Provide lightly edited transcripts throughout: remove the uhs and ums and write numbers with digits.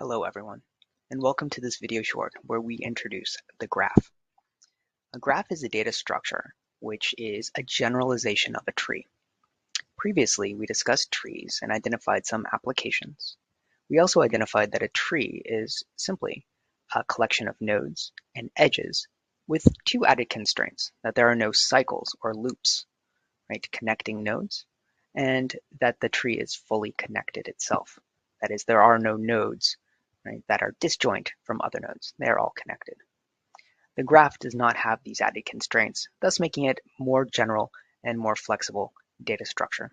Hello everyone, and welcome to this video short where we introduce the graph. A graph is a data structure which is a generalization of a tree. Previously, we discussed trees and identified some applications. We also identified that a tree is simply a collection of nodes and edges with two added constraints, that there are no cycles or loops, right, connecting nodes, and that the tree is fully connected itself. That is, there are no nodes, right, that are disjoint from other nodes. They are all connected. The graph does not have these added constraints, thus making it more general and more flexible data structure.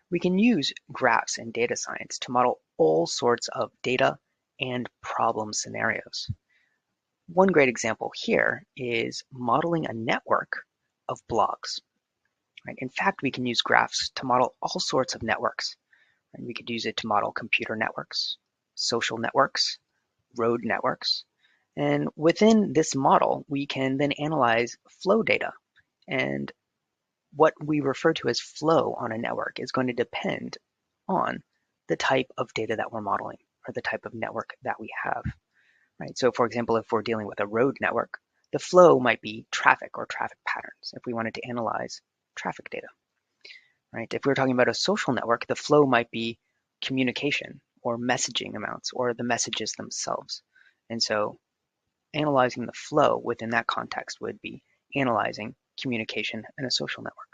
We can use graphs in data science to model all sorts of data and problem scenarios. One great example here is modeling a network of blogs. Right? In fact, we can use graphs to model all sorts of networks. And we could use it to model computer networks, social networks, road networks. And within this model, we can then analyze flow data. And what we refer to as flow on a network is going to depend on the type of data that we're modeling or the type of network that we have. Right? So for example, if we're dealing with a road network, the flow might be traffic or traffic patterns if we wanted to analyze traffic data. Right? If we're talking about a social network, the flow might be communication or messaging amounts or the messages themselves. And so analyzing the flow within that context would be analyzing communication in a social network.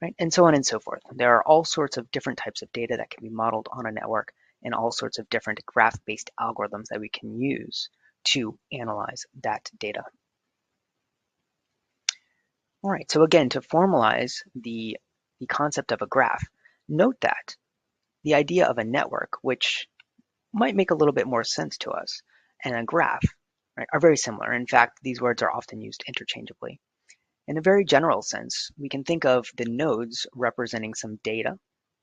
Right? And so on and so forth. There are all sorts of different types of data that can be modeled on a network and all sorts of different graph-based algorithms that we can use to analyze that data. All right, so again, to formalize the concept of a graph, note that the idea of a network, which might make a little bit more sense to us, and a graph, right, are very similar. In fact, these words are often used interchangeably. In a very general sense, we can think of the nodes representing some data,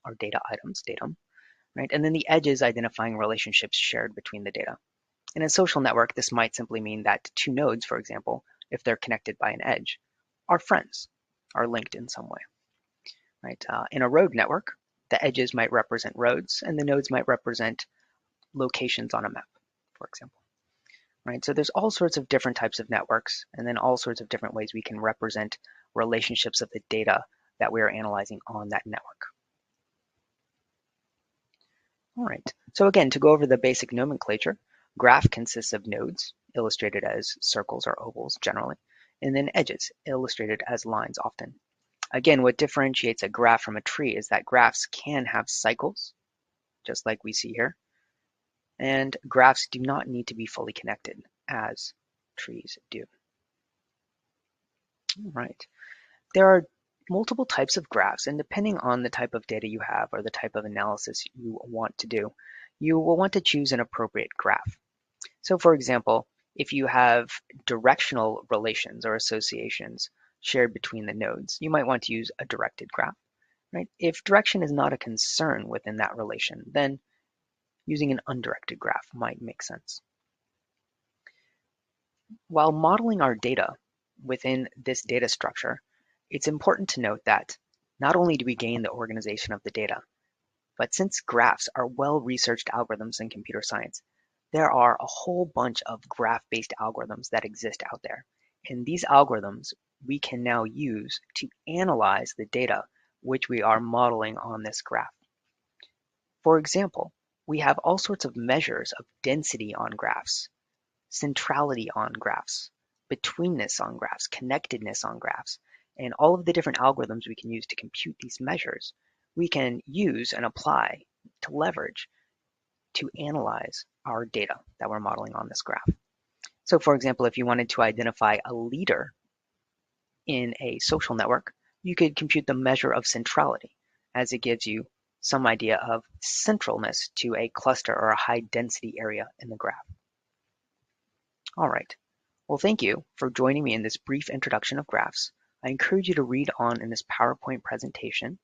or data items, datum, right, and then the edges identifying relationships shared between the data. In a social network, this might simply mean that two nodes, for example, if they're connected by an edge, are friends, are linked in some way. Right? In a road network, the edges might represent roads and the nodes might represent locations on a map, for example. Right? So there's all sorts of different types of networks and then all sorts of different ways we can represent relationships of the data that we are analyzing on that network. All right, so again, to go over the basic nomenclature, graph consists of nodes, illustrated as circles or ovals generally, and then edges, illustrated as lines often. Again, what differentiates a graph from a tree is that graphs can have cycles, just like we see here, and graphs do not need to be fully connected, as trees do. All right. There are multiple types of graphs, and depending on the type of data you have or the type of analysis you want to do, you will want to choose an appropriate graph. So for example, if you have directional relations or associations shared between the nodes, you might want to use a directed graph. Right? If direction is not a concern within that relation, then using an undirected graph might make sense. While modeling our data within this data structure, it's important to note that not only do we gain the organization of the data, but since graphs are well-researched algorithms in computer science, there are a whole bunch of graph-based algorithms that exist out there. And these algorithms we can now use to analyze the data which we are modeling on this graph. For example, we have all sorts of measures of density on graphs, centrality on graphs, betweenness on graphs, connectedness on graphs, and all of the different algorithms we can use to compute these measures, we can use and apply to leverage to analyze our data that we're modeling on this graph. So for example, if you wanted to identify a leader in a social network, you could compute the measure of centrality, as it gives you some idea of centralness to a cluster or a high density area in the graph. All right. Well, thank you for joining me in this brief introduction of graphs. I encourage you to read on in this PowerPoint presentation